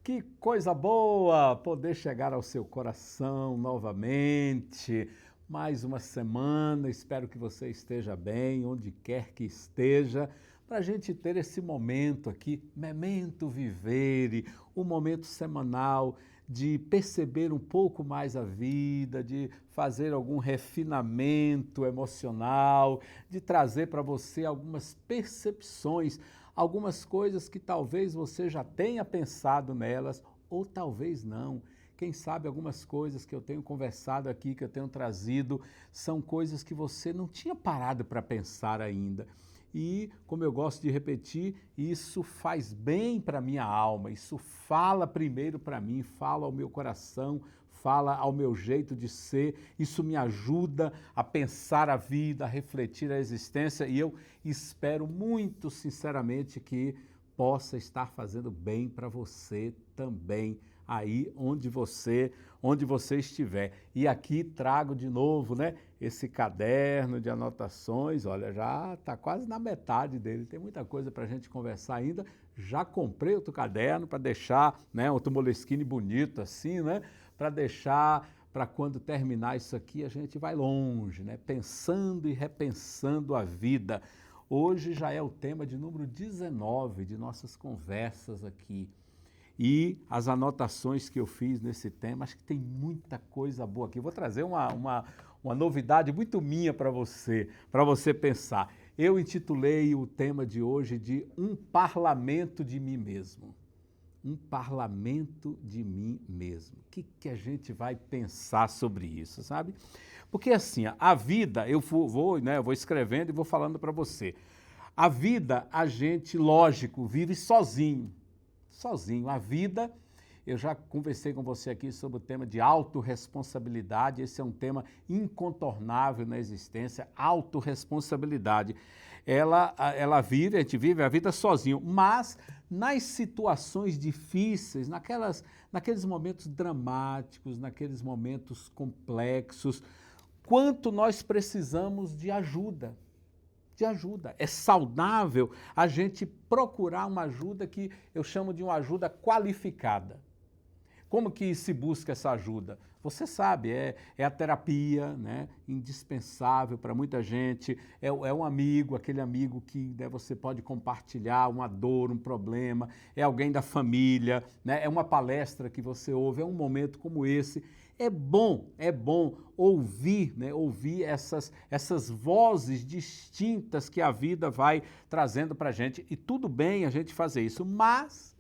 Que coisa boa poder chegar ao seu coração novamente. Mais uma semana, espero que você esteja bem, onde quer que esteja, para a gente ter esse momento aqui, Memento Vivere, um momento semanal de perceber um pouco mais a vida, de fazer algum refinamento emocional, de trazer para você algumas percepções, algumas coisas que talvez você já tenha pensado nelas ou talvez não. Quem sabe algumas coisas que eu tenho conversado aqui, que eu tenho trazido, são coisas que você não tinha parado para pensar ainda. E, como eu gosto de repetir, isso faz bem para a minha alma, isso fala primeiro para mim, fala ao meu coração, fala ao meu jeito de ser, isso me ajuda a pensar a vida, a refletir a existência e eu espero muito sinceramente que possa estar fazendo bem para você também, aí onde você estiver. E aqui trago de novo, né, esse caderno de anotações, olha, já está quase na metade dele, tem muita coisa para a gente conversar ainda. Já comprei outro caderno para deixar, né, outro Moleskine bonito assim, né, para deixar para quando terminar isso aqui a gente vai longe, né, pensando e repensando a vida. Hoje já é o tema de número 19 de nossas conversas aqui. E as anotações que eu fiz nesse tema, acho que tem muita coisa boa aqui. Eu vou trazer uma novidade muito minha para você pensar. Eu intitulei o tema de hoje de Um Parlamento de Mim Mesmo. Um parlamento de mim mesmo. O que a gente vai pensar sobre isso, sabe? Porque assim, a vida, eu vou escrevendo e vou falando para você. A vida, a gente, lógico, vive sozinho. Sozinho. A vida, eu já conversei com você aqui sobre o tema de autorresponsabilidade. Esse é um tema incontornável na existência, autorresponsabilidade. A gente vive a vida sozinho, mas nas situações difíceis, naqueles momentos dramáticos, naqueles momentos complexos, quanto nós precisamos de ajuda. De ajuda. É saudável a gente procurar uma ajuda que eu chamo de uma ajuda qualificada. Como que se busca essa ajuda? Você sabe, é a terapia, né? Indispensável para muita gente, é um amigo, aquele amigo que, né, você pode compartilhar uma dor, um problema, é alguém da família, né? É uma palestra que você ouve, é um momento como esse. É bom ouvir, né? Ouvir essas vozes distintas que a vida vai trazendo para a gente. E tudo bem a gente fazer isso, mas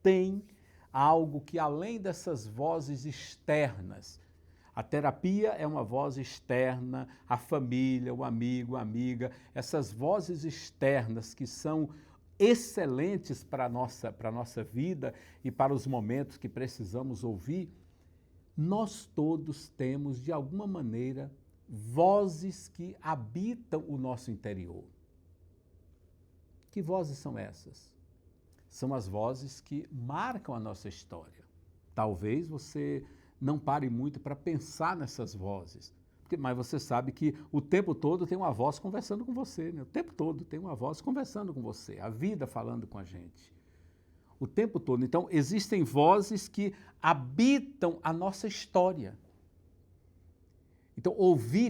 tem algo que além dessas vozes externas, a terapia é uma voz externa, a família, o amigo, a amiga, essas vozes externas que são excelentes para a nossa vida e para os momentos que precisamos ouvir, nós todos temos, de alguma maneira, vozes que habitam o nosso interior. Que vozes são essas? São as vozes que marcam a nossa história. Talvez você não pare muito para pensar nessas vozes, mas você sabe que o tempo todo tem uma voz conversando com você, né? O tempo todo tem uma voz conversando com você, a vida falando com a gente. O tempo todo. Então, existem vozes que habitam a nossa história. Então,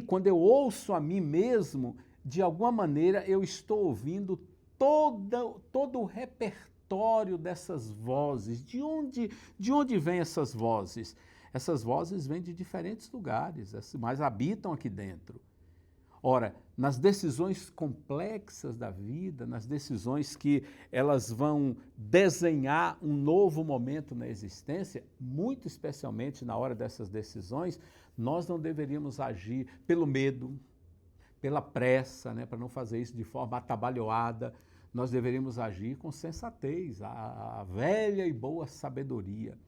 quando eu ouço a mim mesmo, de alguma maneira eu estou ouvindo todo o repertório dessas vozes. De onde vêm essas vozes? Essas vozes vêm de diferentes lugares, mas habitam aqui dentro. Ora, nas decisões complexas da vida, nas decisões que elas vão desenhar um novo momento na existência, muito especialmente na hora dessas decisões, nós não deveríamos agir pelo medo, pela pressa, né, para não fazer isso de forma atabalhoada. Nós deveríamos agir com sensatez, a velha e boa sabedoria.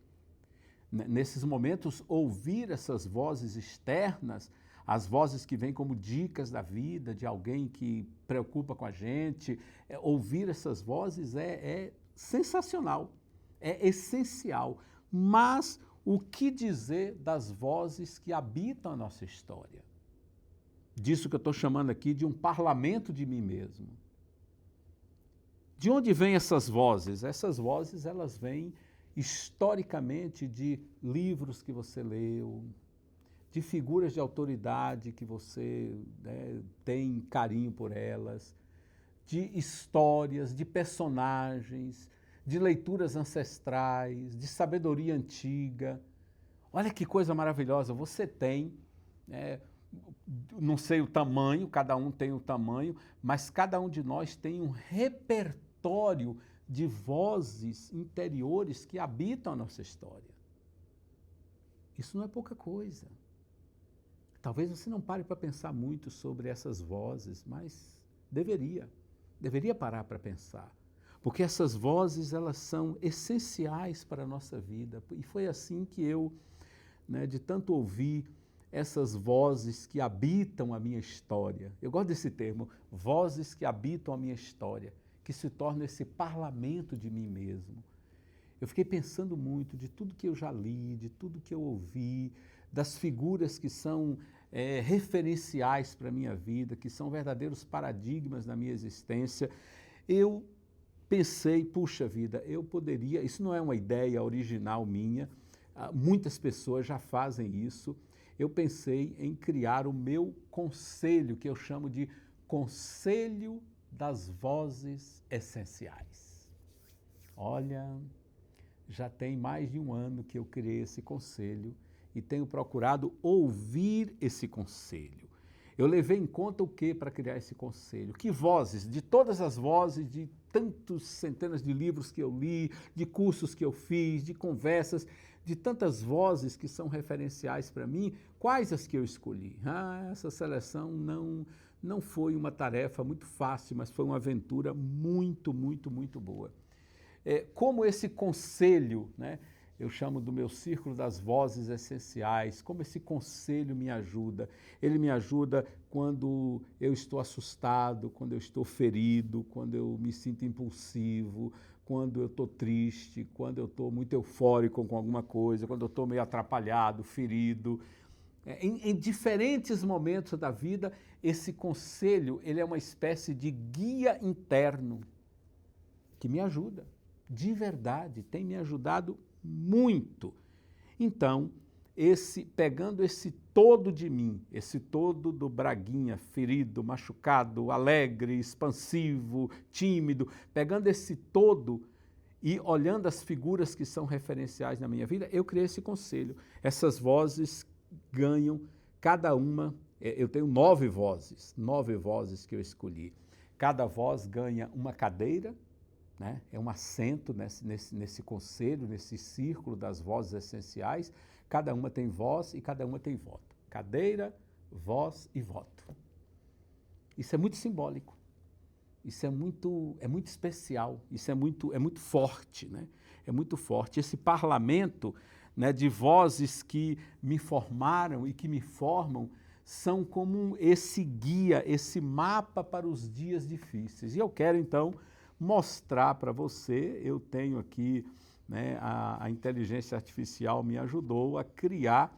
Nesses momentos, ouvir essas vozes externas, as vozes que vêm como dicas da vida, de alguém que preocupa com a gente, ouvir essas vozes é sensacional, é essencial. Mas o que dizer das vozes que habitam a nossa história? Disso que eu estou chamando aqui de um parlamento de mim mesmo. De onde vêm essas vozes? Essas vozes, elas vêm historicamente de livros que você leu, de figuras de autoridade que você, né, tem carinho por elas, de histórias, de personagens, de leituras ancestrais, de sabedoria antiga. Olha que coisa maravilhosa, você tem, né, não sei o tamanho, cada um tem o tamanho, mas cada um de nós tem um repertório de vozes interiores que habitam a nossa história. Isso não é pouca coisa. Talvez você não pare para pensar muito sobre essas vozes, mas deveria parar para pensar. Porque essas vozes, elas são essenciais para a nossa vida. E foi assim que eu, né, de tanto ouvir essas vozes que habitam a minha história. Eu gosto desse termo, vozes que habitam a minha história, que se tornam esse parlamento de mim mesmo. Eu fiquei pensando muito de tudo que eu já li, de tudo que eu ouvi, das figuras que são referenciais para a minha vida, que são verdadeiros paradigmas na minha existência. Eu pensei, puxa vida, eu poderia, isso não é uma ideia original minha, muitas pessoas já fazem isso. Eu pensei em criar o meu conselho, que eu chamo de Conselho das Vozes Essenciais. Olha, já tem mais de um ano que eu criei esse conselho e tenho procurado ouvir esse conselho. Eu levei em conta o que para criar esse conselho? Que vozes, de todas as vozes, de tantos centenas de livros que eu li, de cursos que eu fiz, de conversas, de tantas vozes que são referenciais para mim, quais as que eu escolhi? Essa seleção não foi uma tarefa muito fácil, mas foi uma aventura muito, muito, muito boa. Como esse conselho, né, eu chamo do meu círculo das vozes essenciais, como esse conselho me ajuda. Ele me ajuda quando eu estou assustado, quando eu estou ferido, quando eu me sinto impulsivo, quando eu estou triste, quando eu estou muito eufórico com alguma coisa, quando eu estou meio atrapalhado, ferido. Em diferentes momentos da vida, esse conselho, ele é uma espécie de guia interno que me ajuda. De verdade, tem me ajudado muito. Então, pegando esse todo de mim, esse todo do Braguinha, ferido, machucado, alegre, expansivo, tímido, pegando esse todo e olhando as figuras que são referenciais na minha vida, eu criei esse conselho. Essas vozes ganham, cada uma, eu tenho 9 vozes que eu escolhi. Cada voz ganha uma cadeira, né? É um assento nesse conselho, nesse círculo das vozes essenciais. Cada uma tem voz e cada uma tem voto. Cadeira, voz e voto. Isso é muito simbólico. Isso é muito especial. Isso é muito forte, né? É muito forte. Esse parlamento, né, de vozes que me formaram e que me formam são como esse guia, esse mapa para os dias difíceis. E eu quero, então, mostrar para você, eu tenho aqui, né, a inteligência artificial me ajudou a criar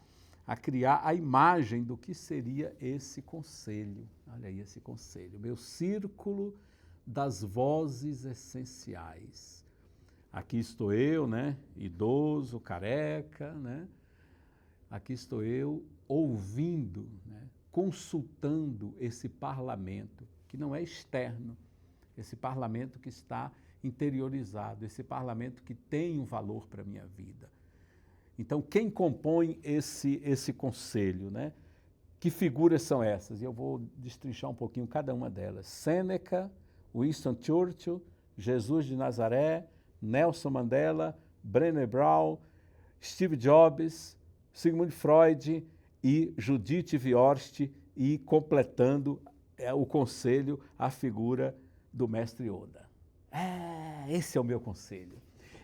a imagem do que seria esse conselho. Olha aí esse conselho, meu círculo das vozes essenciais. Aqui estou eu, né, idoso, careca, né? Aqui estou eu ouvindo, né, consultando esse parlamento, que não é externo, esse parlamento que está interiorizado, esse parlamento que tem um valor para a minha vida. Então, quem compõe esse conselho, né? Que figuras são essas? E eu vou destrinchar um pouquinho cada uma delas. Sêneca, Winston Churchill, Jesus de Nazaré, Nelson Mandela, Brené Brown, Steve Jobs, Sigmund Freud e Judith Viorst, e completando o conselho, a figura do mestre Oda. Esse é o meu conselho.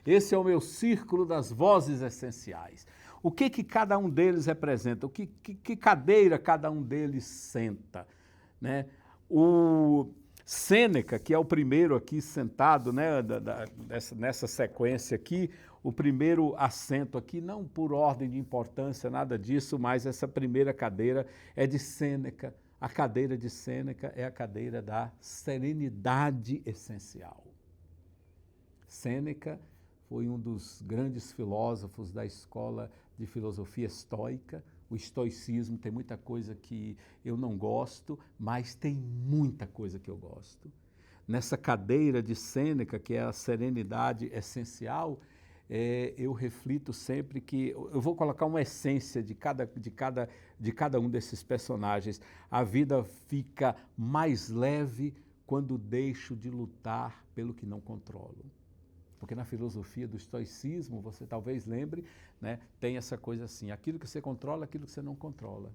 Esse é o meu círculo das vozes essenciais. O que cada um deles representa? Que cadeira cada um deles senta? Né? O Sêneca, que é o primeiro aqui sentado, né, nessa sequência aqui, o primeiro assento aqui, não por ordem de importância, nada disso, mas essa primeira cadeira é de Sêneca. A cadeira de Sêneca é a cadeira da serenidade essencial. Sêneca foi um dos grandes filósofos da escola de filosofia estoica. O estoicismo tem muita coisa que eu não gosto, mas tem muita coisa que eu gosto. Nessa cadeira de Sêneca, que é a serenidade essencial, eu reflito sempre que eu vou colocar uma essência de cada um desses personagens. A vida fica mais leve quando deixo de lutar pelo que não controlo. Porque na filosofia do estoicismo, você talvez lembre, né, tem essa coisa assim, aquilo que você controla, aquilo que você não controla.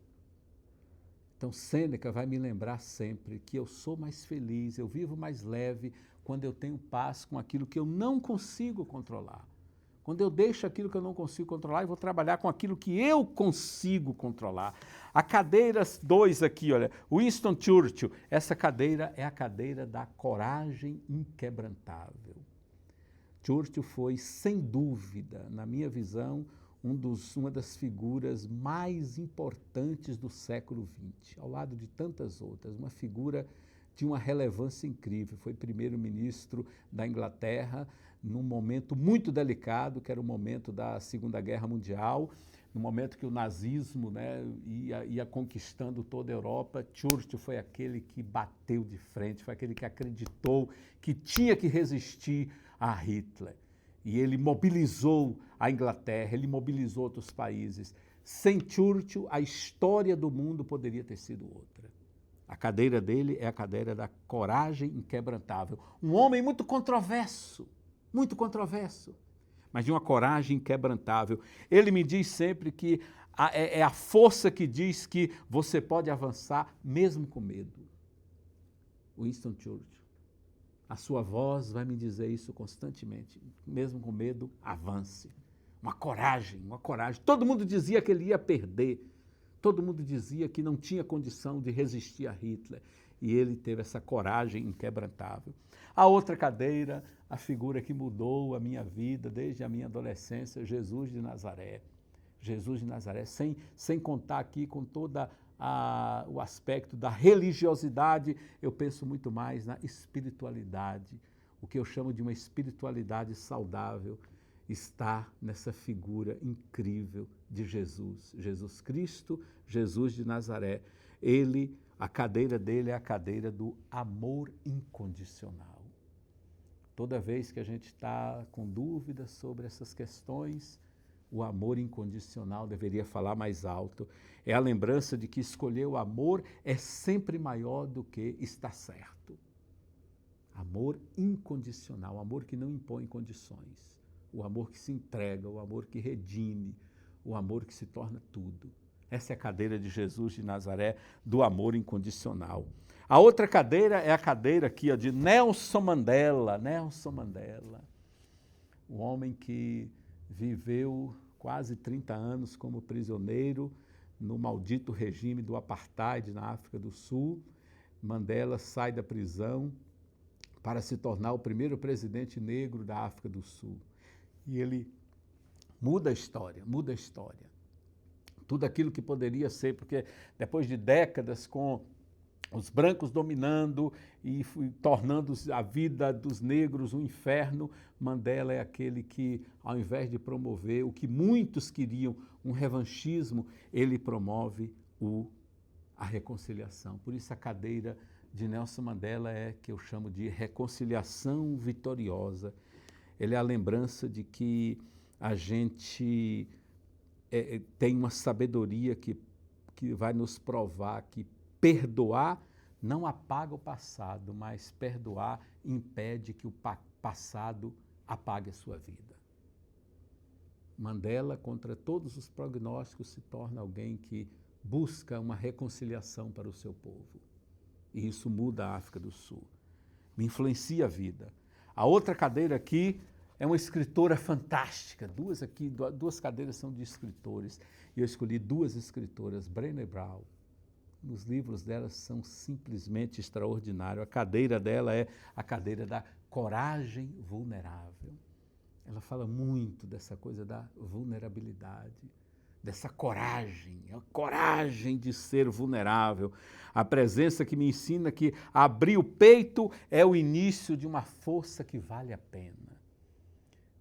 Então, Sêneca vai me lembrar sempre que eu sou mais feliz, eu vivo mais leve quando eu tenho paz com aquilo que eu não consigo controlar. Quando eu deixo aquilo que eu não consigo controlar e vou trabalhar com aquilo que eu consigo controlar. A cadeira 2 aqui, olha, Winston Churchill, essa cadeira é a cadeira da coragem inquebrantável. Churchill foi, sem dúvida, na minha visão, uma das figuras mais importantes do século XX, ao lado de tantas outras, uma figura de uma relevância incrível. Foi primeiro-ministro da Inglaterra num momento muito delicado, que era o momento da Segunda Guerra Mundial, no momento que o nazismo, né, ia conquistando toda a Europa. Churchill foi aquele que bateu de frente, foi aquele que acreditou que tinha que resistir a Hitler. E ele mobilizou a Inglaterra, ele mobilizou outros países. Sem Churchill, a história do mundo poderia ter sido outra. A cadeira dele é a cadeira da coragem inquebrantável. Um homem muito controverso, mas de uma coragem inquebrantável. Ele me diz sempre que é a força que diz que você pode avançar mesmo com medo. Winston Churchill. A sua voz vai me dizer isso constantemente. Mesmo com medo, avance. Uma coragem. Todo mundo dizia que ele ia perder. Todo mundo dizia que não tinha condição de resistir a Hitler. E ele teve essa coragem inquebrantável. A outra cadeira, a figura que mudou a minha vida desde a minha adolescência, Jesus de Nazaré. Jesus de Nazaré, sem contar aqui com toda o aspecto da religiosidade, eu penso muito mais na espiritualidade. O que eu chamo de uma espiritualidade saudável está nessa figura incrível de Jesus. Jesus Cristo, Jesus de Nazaré. A cadeira dele é a cadeira do amor incondicional. Toda vez que a gente está com dúvidas sobre essas questões, o amor incondicional deveria falar mais alto. É a lembrança de que escolher o amor é sempre maior do que estar certo. Amor incondicional, amor que não impõe condições. O amor que se entrega, o amor que redime, o amor que se torna tudo. Essa é a cadeira de Jesus de Nazaré, do amor incondicional. A outra cadeira é a cadeira aqui, ó, de Nelson Mandela. Nelson Mandela, um homem que viveu quase 30 anos como prisioneiro no maldito regime do apartheid na África do Sul. Mandela sai da prisão para se tornar o primeiro presidente negro da África do Sul. E ele muda a história. Tudo aquilo que poderia ser, porque depois de décadas com os brancos dominando e tornando a vida dos negros um inferno, Mandela é aquele que, ao invés de promover o que muitos queriam, um revanchismo, ele promove a reconciliação. Por isso a cadeira de Nelson Mandela é que eu chamo de reconciliação vitoriosa. Ele é a lembrança de que a gente tem uma sabedoria que vai nos provar que perdoar não apaga o passado, mas perdoar impede que o passado apague a sua vida. Mandela, contra todos os prognósticos, se torna alguém que busca uma reconciliação para o seu povo. E isso muda a África do Sul. Me influencia a vida. A outra cadeira aqui é uma escritora fantástica. Duas cadeiras são de escritores. E eu escolhi duas escritoras, Brené Brown. Os livros delas são simplesmente extraordinários. A cadeira dela é a cadeira da coragem vulnerável. Ela fala muito dessa coisa da vulnerabilidade, dessa coragem, a coragem de ser vulnerável. A presença que me ensina que abrir o peito é o início de uma força que vale a pena.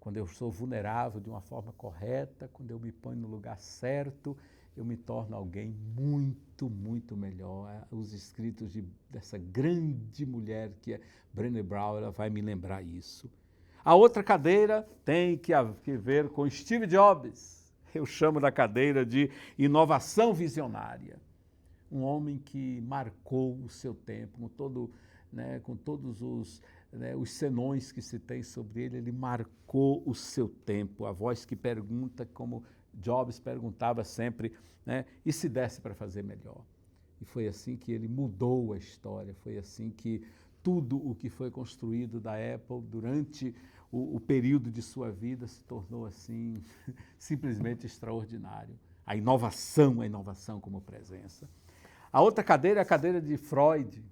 quando eu sou vulnerável de uma forma correta, quando eu me ponho no lugar certo, eu me torno alguém muito, muito melhor. Os escritos dessa grande mulher que é Brené Brown, ela vai me lembrar isso. A outra cadeira tem que ver com Steve Jobs. Eu chamo da cadeira de inovação visionária. Um homem que marcou o seu tempo, com todos os senões que se tem sobre ele, ele marcou o seu tempo. A voz que pergunta, como Jobs perguntava sempre, e se desse para fazer melhor? E foi assim que ele mudou a história, foi assim que tudo o que foi construído da Apple durante o período de sua vida se tornou assim, simplesmente extraordinário. A inovação como presença. A outra cadeira é a cadeira de Freud.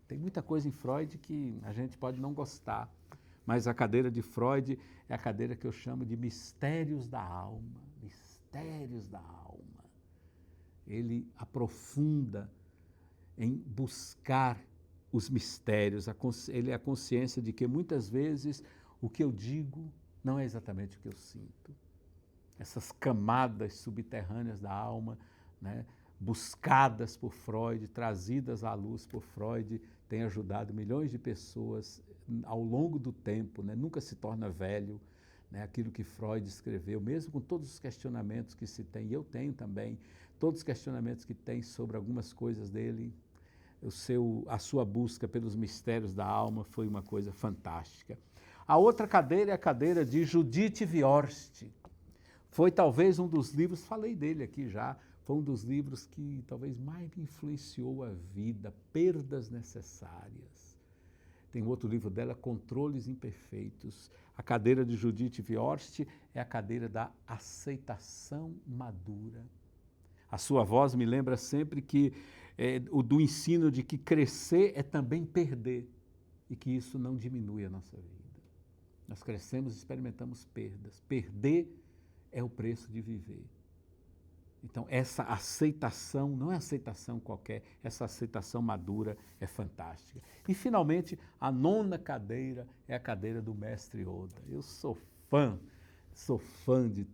Tem muita coisa em Freud que a gente pode não gostar, mas a cadeira de Freud é a cadeira que eu chamo de mistérios da alma. Mistérios da alma. Ele aprofunda em buscar os mistérios, ele é a consciência de que muitas vezes o que eu digo não é exatamente o que eu sinto. Essas camadas subterrâneas da alma, buscadas por Freud, trazidas à luz por Freud, têm ajudado milhões de pessoas ao longo do tempo, nunca se torna velho, aquilo que Freud escreveu, mesmo com todos os questionamentos que se tem, eu tenho também, todos os questionamentos que tem sobre algumas coisas dele, a sua busca pelos mistérios da alma foi uma coisa fantástica. A outra cadeira é a cadeira de Judith Viorst. Foi talvez um dos livros, falei dele aqui já, foi um dos livros que talvez mais me influenciou a vida, Perdas Necessárias. Tem outro livro dela, Controles Imperfeitos. A cadeira de Judith Viorst é a cadeira da aceitação madura. A sua voz me lembra sempre do ensino de que crescer é também perder e que isso não diminui a nossa vida. Nós crescemos e experimentamos perdas. Perder é o preço de viver. Então, essa aceitação, não é aceitação qualquer, essa aceitação madura é fantástica. E, finalmente, a nona cadeira é a cadeira do Mestre Oda. Eu sou fã de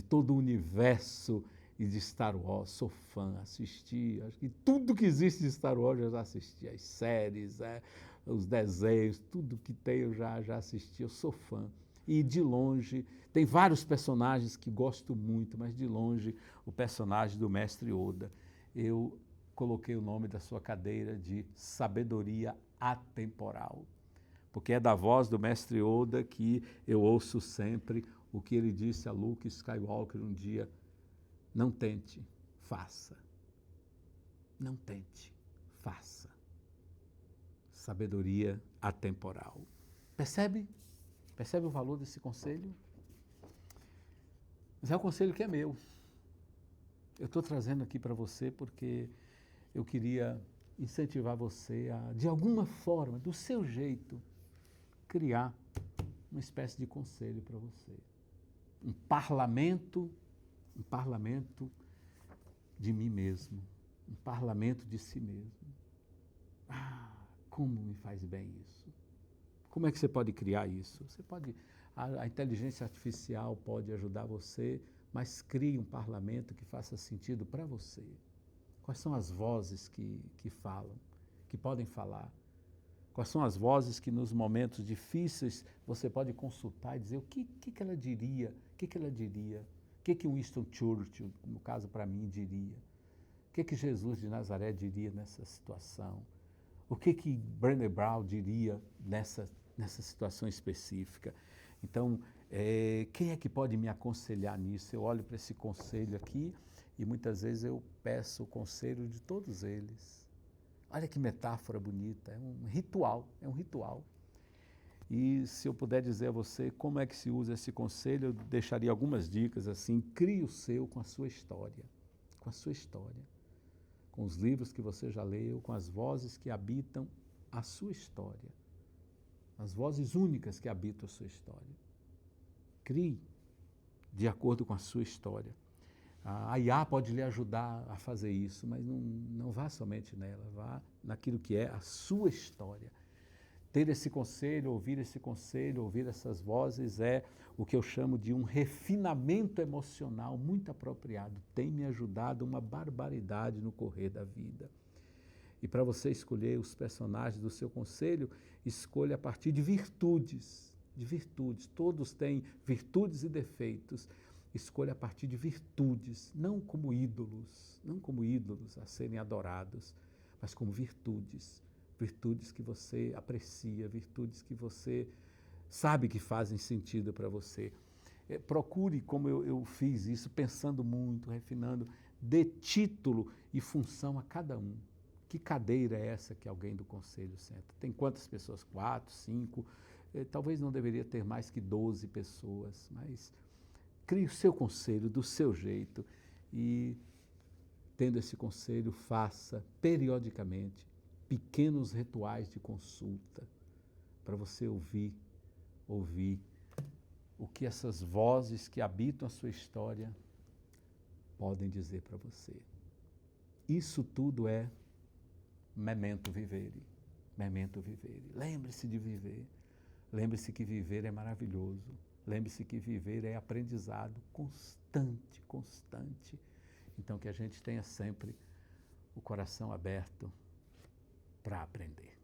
todo o universo e de Star Wars, sou fã, assisti, acho que tudo que existe de Star Wars eu já assisti, as séries, os desenhos, tudo que tem eu já assisti, eu sou fã. E de longe, tem vários personagens que gosto muito, mas de longe o personagem do Mestre Oda, eu coloquei o nome da sua cadeira de Sabedoria Atemporal, porque é da voz do Mestre Oda que eu ouço sempre o que ele disse a Luke Skywalker um dia: não tente, faça. Não tente, faça. Sabedoria atemporal. Percebe? Percebe o valor desse conselho? Mas é um conselho que é meu. Eu estou trazendo aqui para você porque eu queria incentivar você a, de alguma forma, do seu jeito, criar uma espécie de conselho para você. Um parlamento de mim mesmo, um parlamento de si mesmo. Ah, como me faz bem isso. Como é que você pode criar isso? A inteligência artificial pode ajudar você, mas crie um parlamento que faça sentido para você. Quais são as vozes que falam, que podem falar? Quais são as vozes que nos momentos difíceis você pode consultar e dizer o que ela diria, o que Winston Churchill, no caso para mim, diria? O que Jesus de Nazaré diria nessa situação? O que Brené Brown diria nessa situação específica? Então, quem é que pode me aconselhar nisso? Eu olho para esse conselho aqui e muitas vezes eu peço o conselho de todos eles. Olha que metáfora bonita, é um ritual. E se eu puder dizer a você como é que se usa esse conselho, eu deixaria algumas dicas assim: crie o seu com a sua história, com os livros que você já leu, com as vozes que habitam a sua história, as vozes únicas que habitam a sua história. Crie de acordo com a sua história. A IA pode lhe ajudar a fazer isso, mas não vá somente nela, vá naquilo que é a sua história. Ter esse conselho, ouvir essas vozes é o que eu chamo de um refinamento emocional muito apropriado. Tem me ajudado uma barbaridade no correr da vida. E para você escolher os personagens do seu conselho, escolha a partir de virtudes. De virtudes. Todos têm virtudes e defeitos. Escolha a partir de virtudes, não como ídolos a serem adorados, mas como virtudes. Virtudes que você aprecia, virtudes que você sabe que fazem sentido para você. Procure, como eu fiz isso, pensando muito, refinando, dê título e função a cada um. Que cadeira é essa que alguém do conselho senta? Tem quantas pessoas? 4, 5? Talvez não deveria ter mais que 12 pessoas, mas crie o seu conselho do seu jeito e, tendo esse conselho, faça periodicamente pequenos rituais de consulta para você ouvir o que essas vozes que habitam a sua história podem dizer para você. Isso tudo é memento vivere, memento vivere. Lembre-se de viver, lembre-se que viver é maravilhoso, lembre-se que viver é aprendizado constante, constante. Então que a gente tenha sempre o coração aberto para aprender.